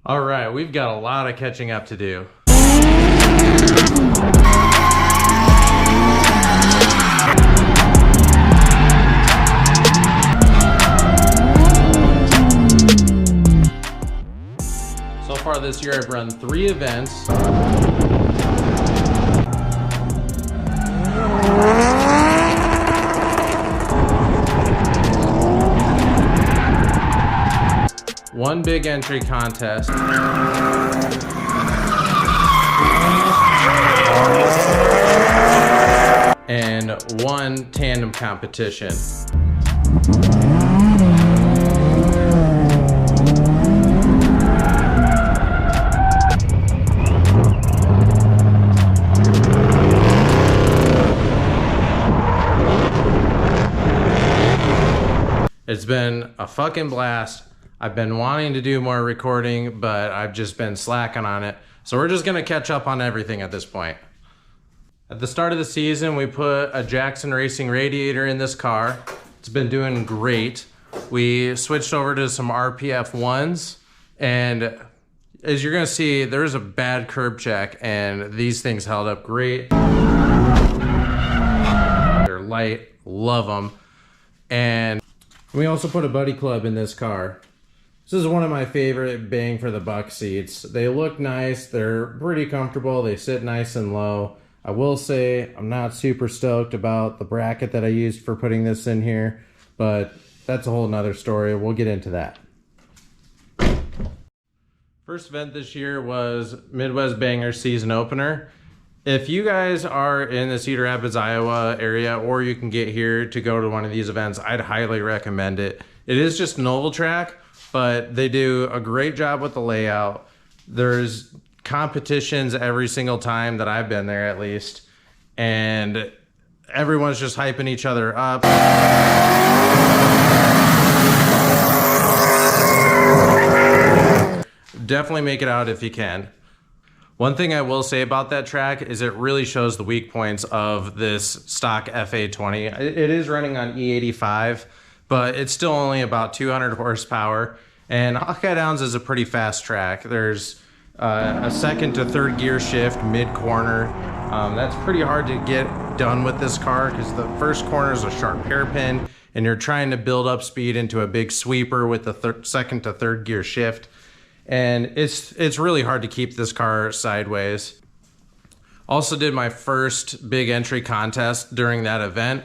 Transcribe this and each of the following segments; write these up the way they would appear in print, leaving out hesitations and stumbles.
All right, we've got a lot of catching up to do. So far this year, I've run 3 events. One big entry contest. And 1 tandem competition. It's been a fucking blast. I've been wanting to do more recording, but I've just been slacking on it. So we're just gonna catch up on everything at this point. At the start of the season, we put a Jackson Racing radiator in this car. It's been doing great. We switched over to some RPF 1s, and as you're gonna see, there's a bad curb check, and these things held up great. They're light, love them. And we also put a Buddy Club in this car. This is one of my favorite bang for the buck seats. They look nice, they're pretty comfortable, they sit nice and low. I will say I'm not super stoked about the bracket that I used for putting this in here, but that's a whole nother story. We'll get into that. First event this year was Midwest Banger season opener. If you guys are in the Cedar Rapids, Iowa area, or you can get here to go to one of these events, I'd highly recommend it. It is just an oval track, but they do a great job with the layout. There's competitions every single time that I've been there, at least, and everyone's just hyping each other up. Definitely make it out if you can. One thing I will say about that track is it really shows the weak points of this stock FA20. It is running on E85, but it's still only about 200 horsepower. And Hawkeye Downs is a pretty fast track. There's a second to third gear shift mid-corner. That's pretty hard to get done with this car because the first corner is a sharp hairpin, and you're trying to build up speed into a big sweeper with the second to third gear shift. And it's really hard to keep this car sideways. Also did my first big entry contest during that event.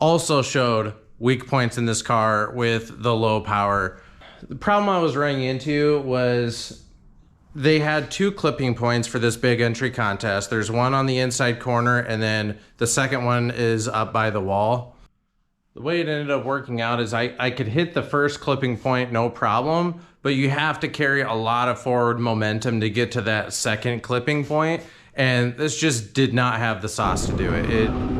Also showed weak points in this car with the low power. The problem I was running into was they had 2 clipping points for this big entry contest. There's one on the inside corner, and then the second one is up by the wall. The way it ended up working out is I could hit the first clipping point no problem, but you have to carry a lot of forward momentum to get to that second clipping point, and this just did not have the sauce to do it.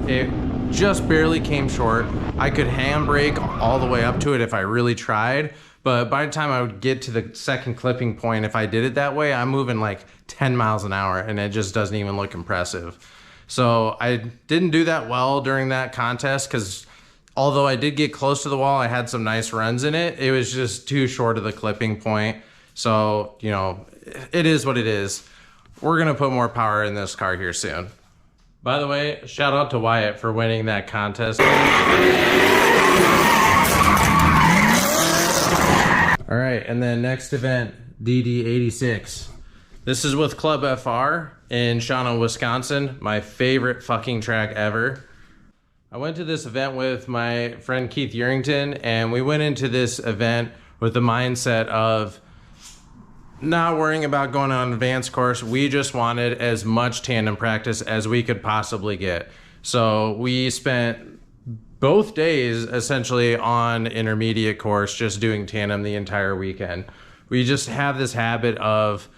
It just barely came short. I could handbrake all the way up to it if I really tried, but by the time I would get to the second clipping point, if I did it that way, I'm moving like 10 miles an hour, and it just doesn't even look impressive. So I didn't do that well during that contest because although I did get close to the wall, I had some nice runs in it. It was just too short of the clipping point. So, you know, it is what it is. We're going to put more power in this car here soon. By the way, shout out to Wyatt for winning that contest. All right, and then next event, DD86. This is with Club FR in Shawano, Wisconsin. My favorite fucking track ever. I went to this event with my friend Keith Urington, and we went into this event with the mindset of not worrying about going on an advanced course. We just wanted as much tandem practice as we could possibly get. So we spent both days essentially on intermediate course, just doing tandem the entire weekend. We just have this habit of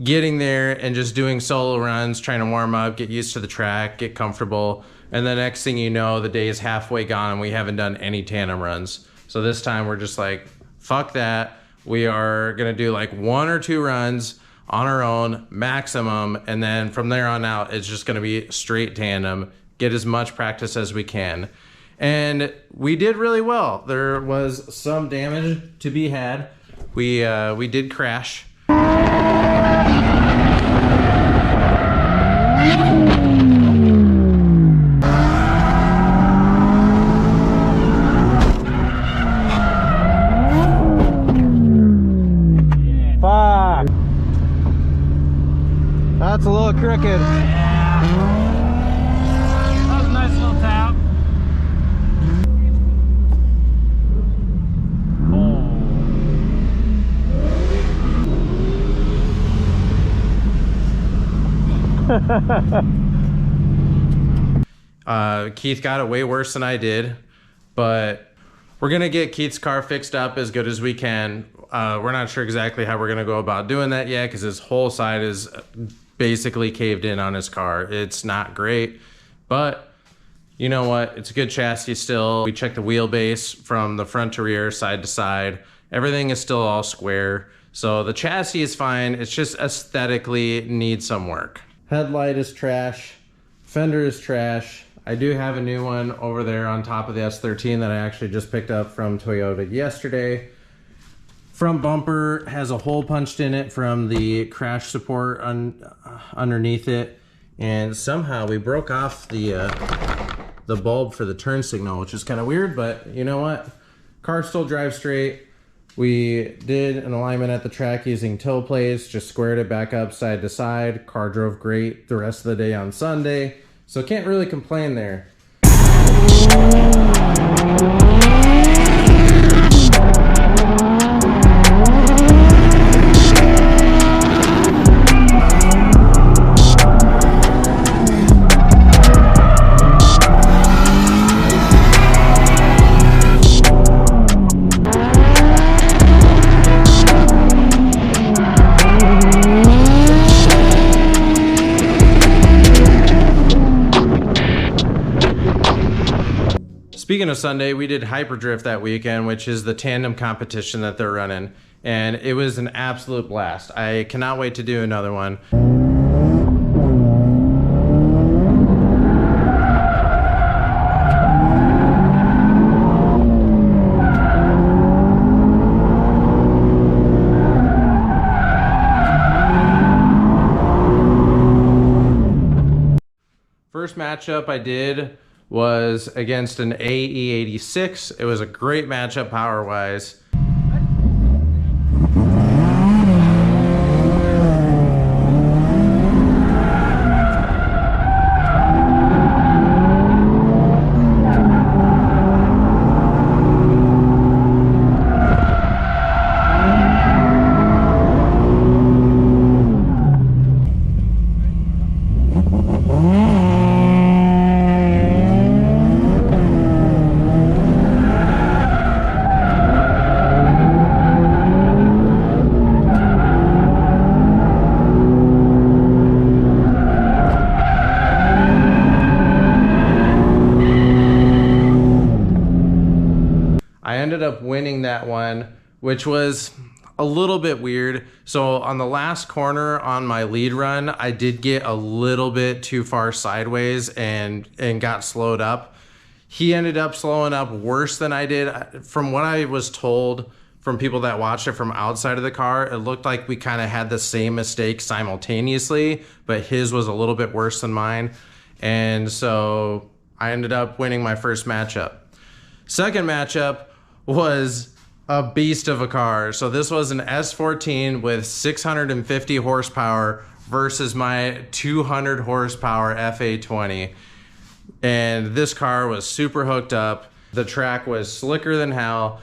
getting there and just doing solo runs, trying to warm up, get used to the track, get comfortable. And the next thing you know, the day is halfway gone and we haven't done any tandem runs. So this time we're just like, fuck that. We are gonna do like 1 or 2 runs on our own, maximum. And then from there on out, it's just gonna be straight tandem, get as much practice as we can. And we did really well. There was some damage to be had. We did crash. Fuck. That's a little crooked. That was a nice little tap. Keith got it way worse than I did, but we're gonna get Keith's car fixed up as good as we can. We're not sure exactly how we're gonna go about doing that yet because his whole side is basically caved in on his car. It's not great, but you know what? It's a good chassis still. We checked the wheelbase from the front to rear, side to side. Everything is still all square. So the chassis is fine. It's just aesthetically needs some work. Headlight is trash. Fender is trash. I do have a new one over there on top of the S13 that I actually just picked up from Toyota yesterday. Front bumper has a hole punched in it from the crash support underneath it. And somehow we broke off the bulb for the turn signal, which is kind of weird, but you know what? Car still drives straight. We did an alignment at the track using tow plates, just squared it back up side to side. Car drove great the rest of the day on Sunday, so can't really complain there. Speaking of Sunday, we did Hyperdrift that weekend, which is the tandem competition that they're running, and it was an absolute blast. I cannot wait to do another one. First matchup I did was against an AE86. It was a great matchup power-wise. I ended up winning that one, which was a little bit weird. So on the last corner on my lead run, I did get a little bit too far sideways and got slowed up. He ended up slowing up worse than I did. From what I was told from people that watched it from outside of the car, it looked like we kind of had the same mistake simultaneously, but his was a little bit worse than mine. And so I ended up winning my first matchup. Second matchup was a beast of a car. So this was an S14 with 650 horsepower versus my 200 horsepower FA20. And this car was super hooked up. The track was slicker than hell.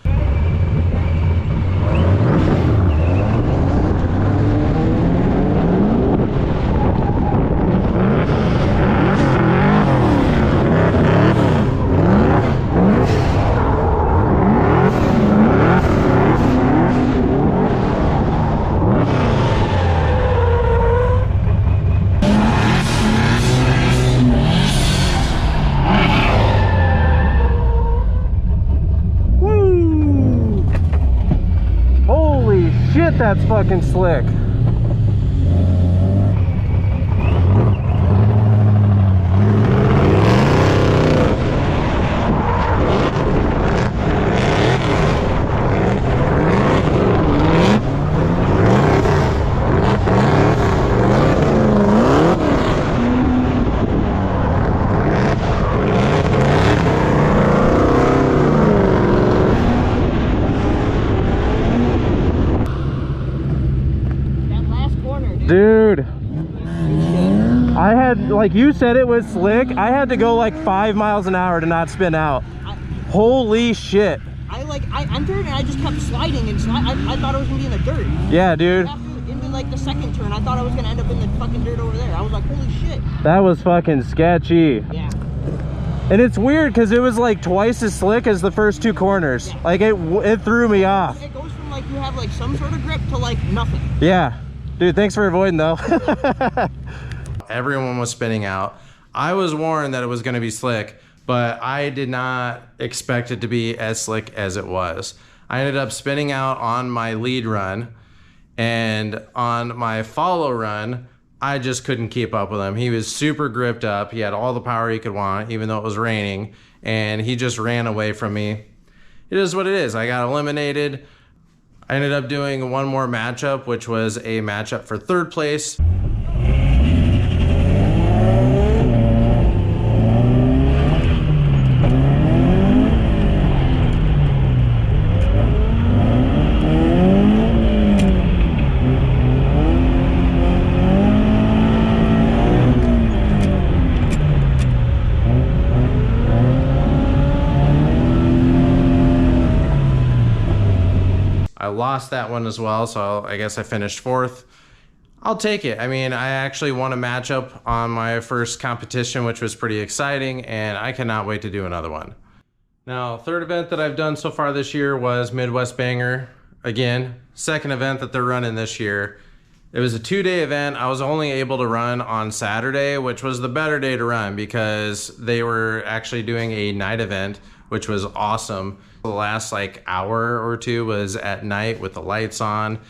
That's fucking slick. Dude, I had, like you said, it was slick. I had to go like 5 miles an hour to not spin out. Holy shit. I entered and I just kept sliding and I thought I was gonna be in the dirt. Yeah, dude. Into like the second turn, I thought I was gonna end up in the fucking dirt over there. I was like, holy shit. That was fucking sketchy. Yeah. And it's weird because it was like twice as slick as the first 2 corners. Yeah. Like it threw me off. It goes from like you have like some sort of grip to like nothing. Yeah. Dude, thanks for avoiding though. Everyone was spinning out. I was warned that it was gonna be slick, but I did not expect it to be as slick as it was. I ended up spinning out on my lead run, and on my follow run, I just couldn't keep up with him. He was super gripped up. He had all the power he could want, even though it was raining, and he just ran away from me. It is what it is. I got eliminated. I ended up doing one more matchup, which was a matchup for 3rd place. I lost that one as well, so I guess I finished 4th. I'll take it. I mean, I actually won a matchup on my first competition, which was pretty exciting, and I cannot wait to do another one. Now, 3rd event that I've done so far this year was Midwest Banger. Again, 2nd event that they're running this year. It was a 2-day event. I was only able to run on Saturday, which was the better day to run because they were actually doing a night event, which was awesome. The last like hour or 2 was at night with the lights on.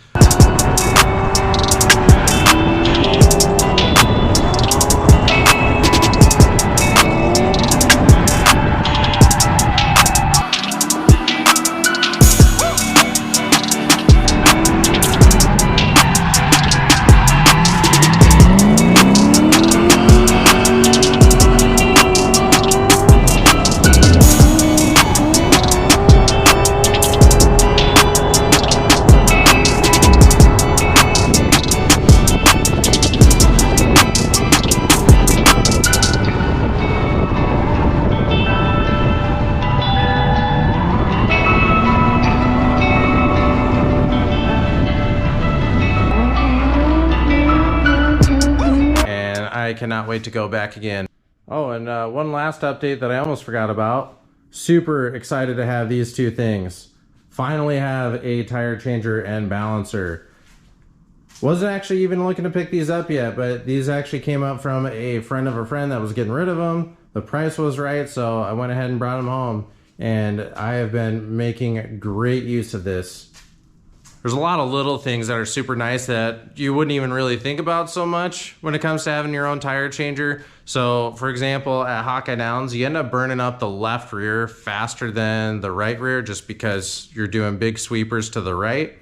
I cannot wait to go back again. Oh, and one last update that I almost forgot about. Super excited to have these 2 things. Finally have a tire changer and balancer. Wasn't actually even looking to pick these up yet, but these actually came up from a friend of a friend that was getting rid of them. The price was right, so I went ahead and brought them home. And I have been making great use of this. There's a lot of little things that are super nice that you wouldn't even really think about so much when it comes to having your own tire changer. So for example, at Hawkeye Downs, you end up burning up the left rear faster than the right rear just because you're doing big sweepers to the right.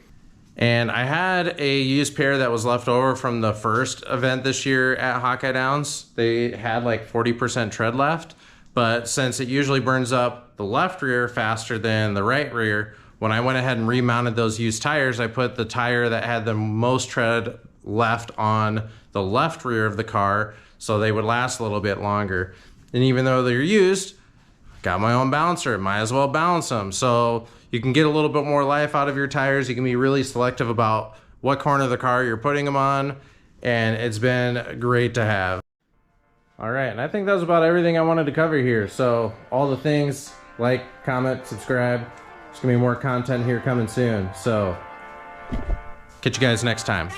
And I had a used pair that was left over from the first event this year at Hawkeye Downs. They had like 40% tread left, but since it usually burns up the left rear faster than the right rear, when I went ahead and remounted those used tires, I put the tire that had the most tread left on the left rear of the car so they would last a little bit longer. And even though they're used, got my own balancer, might as well balance them. So you can get a little bit more life out of your tires. You can be really selective about what corner of the car you're putting them on, and it's been great to have. All right, and I think that was about everything I wanted to cover here. So all the things, like, comment, subscribe. There's gonna be more content here coming soon. So catch you guys next time.